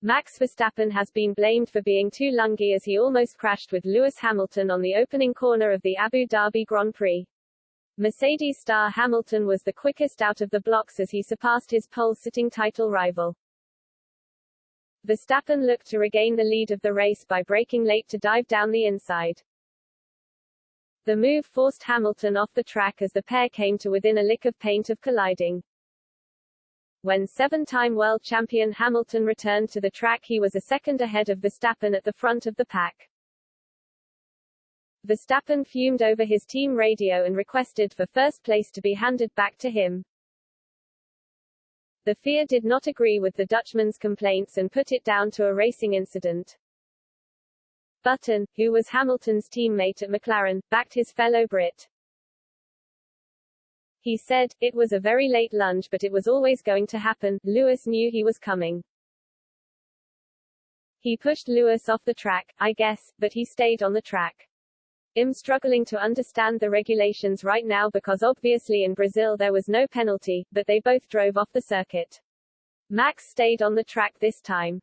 Max Verstappen has been blamed for being too lungy as he almost crashed with Lewis Hamilton on the opening corner of the Abu Dhabi Grand Prix. Mercedes star Hamilton was the quickest out of the blocks as he surpassed his pole-sitting title rival. Verstappen looked to regain the lead of the race by braking late to dive down the inside. The move forced Hamilton off the track as the pair came to within a lick of paint of colliding. When seven-time world champion Hamilton returned to the track, he was a second ahead of Verstappen at the front of the pack. Verstappen fumed over his team radio and requested for first place to be handed back to him. The FIA did not agree with the Dutchman's complaints and put it down to a racing incident. Button, who was Hamilton's teammate at McLaren, backed his fellow Brit. He said, "It was a very late lunge, but it was always going to happen. Lewis knew he was coming. He pushed Lewis off the track, I guess, but he stayed on the track. I'm struggling to understand the regulations right now because obviously in Brazil there was no penalty, but they both drove off the circuit. Max stayed on the track this time."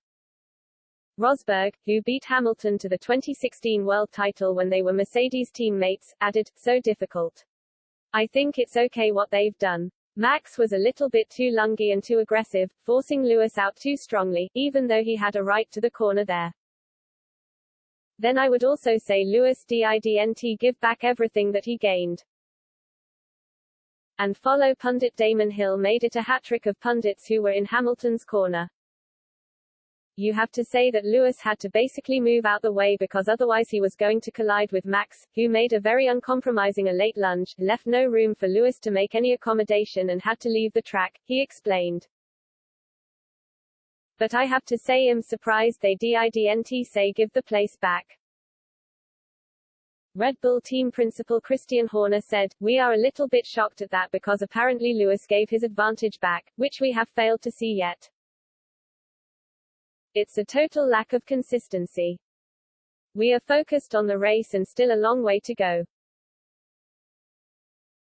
Rosberg, who beat Hamilton to the 2016 world title when they were Mercedes teammates, added, "So difficult. I think it's okay what they've done. Max was a little bit too lungy and too aggressive, forcing Lewis out too strongly, even though he had a right to the corner there. Then I would also say Lewis didn't give back everything that he gained." And follow pundit Damon Hill made it a hat-trick of pundits who were in Hamilton's corner. "You have to say that Lewis had to basically move out the way because otherwise he was going to collide with Max, who made a very uncompromising a late lunge, left no room for Lewis to make any accommodation and had to leave the track," he explained. "But I have to say I'm surprised they didn't say give the place back." Red Bull team principal Christian Horner said, "We are a little bit shocked at that because apparently Lewis gave his advantage back, which we have failed to see yet. It's a total lack of consistency. We are focused on the race and still a long way to go."